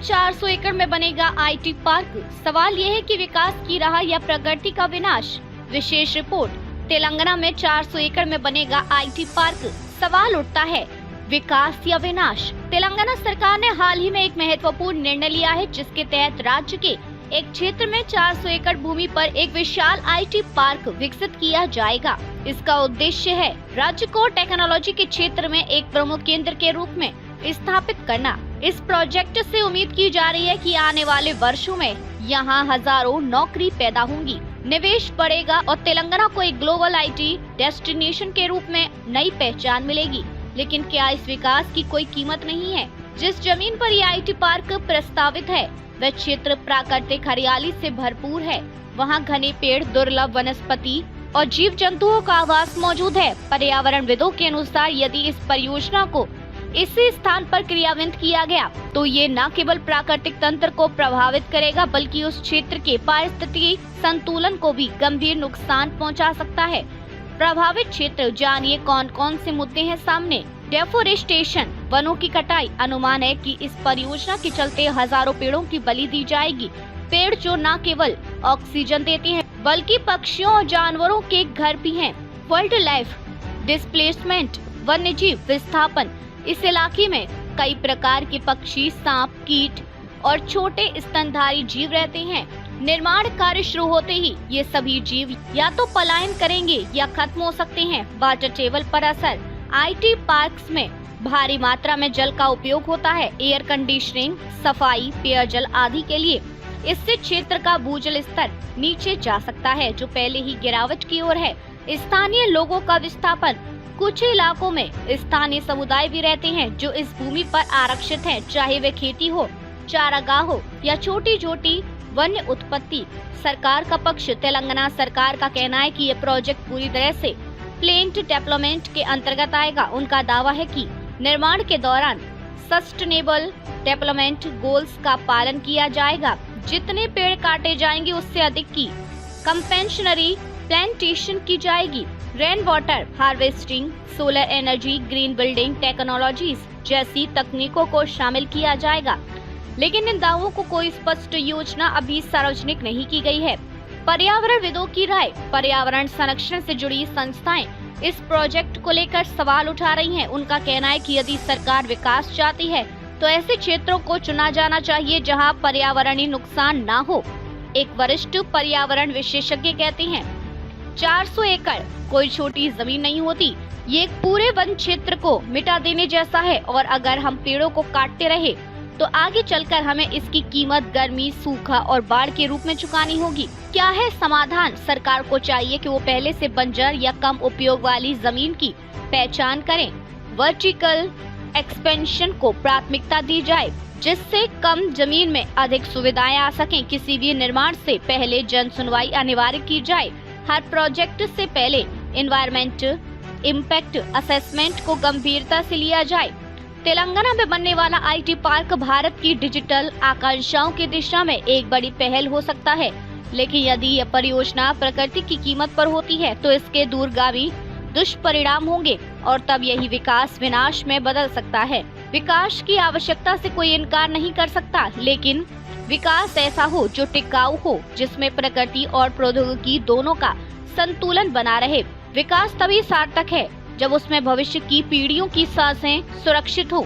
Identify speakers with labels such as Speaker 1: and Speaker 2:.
Speaker 1: 400 एकड़ में बनेगा आईटी पार्क। सवाल ये है कि विकास की राह या प्रगति का विनाश। विशेष रिपोर्ट। तेलंगाना में 400 एकड़ में बनेगा आईटी पार्क। सवाल उठता है, विकास या विनाश। तेलंगाना सरकार ने हाल ही में एक महत्वपूर्ण निर्णय लिया है, जिसके तहत राज्य के एक क्षेत्र में 400 एकड़ भूमि पर एक विशाल आईटी पार्क विकसित किया जाएगा। इसका उद्देश्य है राज्य को टेक्नोलॉजी के क्षेत्र में एक प्रमुख केंद्र के रूप में स्थापित करना। इस प्रोजेक्ट से उम्मीद की जा रही है कि आने वाले वर्षों में यहां हजारों नौकरी पैदा होंगी, निवेश बढ़ेगा और तेलंगाना को एक ग्लोबल आईटी डेस्टिनेशन के रूप में नई पहचान मिलेगी। लेकिन क्या इस विकास की कोई कीमत नहीं है? जिस जमीन पर यह आईटी पार्क प्रस्तावित है वह क्षेत्र प्राकृतिक हरियाली से भरपूर है। वहां घने पेड़, दुर्लभ वनस्पति और जीव जंतुओं का आवास मौजूद है। पर्यावरणविदों के अनुसार यदि इस परियोजना को इसी स्थान पर क्रियान्वित किया गया तो ये न केवल प्राकृतिक तंत्र को प्रभावित करेगा बल्कि उस क्षेत्र के पारिस्थितिकी संतुलन को भी गंभीर नुकसान पहुंचा सकता है। प्रभावित क्षेत्र, जानिए कौन कौन से मुद्दे हैं सामने। डेफोरेस्टेशन, वनों की कटाई। अनुमान है कि इस परियोजना के चलते हजारों पेड़ों की बलि दी जाएगी। पेड़ जो न केवल ऑक्सीजन देते हैं बल्कि पक्षियों और जानवरों के घर भी हैं। वाइल्ड लाइफ डिस्प्लेसमेंट, वन्य जीव विस्थापन। इस इलाके में कई प्रकार के पक्षी, सांप, कीट और छोटे स्तनधारी जीव रहते हैं। निर्माण कार्य शुरू होते ही ये सभी जीव या तो पलायन करेंगे या खत्म हो सकते हैं। वाटर टेबल पर असर। आईटी पार्क्स में भारी मात्रा में जल का उपयोग होता है, एयर कंडीशनिंग, सफाई, पेयजल आदि के लिए। इससे क्षेत्र का भूजल स्तर नीचे जा सकता है, जो पहले ही गिरावट की ओर है। स्थानीय लोगों का विस्थापन। कुछ इलाकों में स्थानीय समुदाय भी रहते हैं जो इस भूमि पर आरक्षित हैं, चाहे वे खेती हो, चारागाह हो या छोटी छोटी वन्य उत्पत्ति। सरकार का पक्ष। तेलंगाना सरकार का कहना है कि ये प्रोजेक्ट पूरी तरह से प्लेन्ड डेवलपमेंट के अंतर्गत आएगा। उनका दावा है कि निर्माण के दौरान सस्टेनेबल डेवलपमेंट गोल्स का पालन किया जाएगा। जितने पेड़ काटे जाएंगे उससे अधिक की कंपेंशनरी प्लांटेशन की जाएगी। Rain water harvesting, solar energy, green building technologies जैसी तकनीकों को शामिल किया जाएगा। लेकिन इन दावों को कोई स्पष्ट योजना अभी सार्वजनिक नहीं की गई है। पर्यावरणविदों की राय। पर्यावरण संरक्षण से जुड़ी संस्थाएं इस प्रोजेक्ट को लेकर सवाल उठा रही हैं। उनका कहना है कि यदि सरकार विकास चाहती है तो ऐसे क्षेत्रों को चुना जाना चाहिए जहां पर्यावरणीय नुकसान ना हो। एक वरिष्ठ पर्यावरण विशेषज्ञ कहते हैं, 400 एकड़ कोई छोटी जमीन नहीं होती, ये एक पूरे वन क्षेत्र को मिटा देने जैसा है और अगर हम पेड़ों को काटते रहे तो आगे चलकर हमें इसकी कीमत गर्मी, सूखा और बाढ़ के रूप में चुकानी होगी। क्या है समाधान? सरकार को चाहिए कि वो पहले से बंजर या कम उपयोग वाली जमीन की पहचान करें। वर्टिकल एक्सपेंशन को प्राथमिकता दी जाए जिससे कम जमीन में अधिक सुविधाएं आ सकें। किसी भी निर्माण से पहले जन सुनवाई अनिवार्य की जाए। हर प्रोजेक्ट से पहले एनवायरमेंट इम्पैक्ट असेसमेंट को गंभीरता से लिया जाए। तेलंगाना में बनने वाला आईटी पार्क भारत की डिजिटल आकांक्षाओं की दिशा में एक बड़ी पहल हो सकता है, लेकिन यदि यह परियोजना प्रकृति की कीमत पर होती है तो इसके दूरगामी दुष्परिणाम होंगे और तब यही विकास विनाश में बदल सकता है। विकास की आवश्यकता से कोई इनकार नहीं कर सकता, लेकिन विकास ऐसा हो जो टिकाऊ हो, जिसमें प्रकृति और प्रौद्योगिकी दोनों का संतुलन बना रहे। विकास तभी सार्थक है जब उसमें भविष्य की पीढ़ियों की सांसें सुरक्षित हो।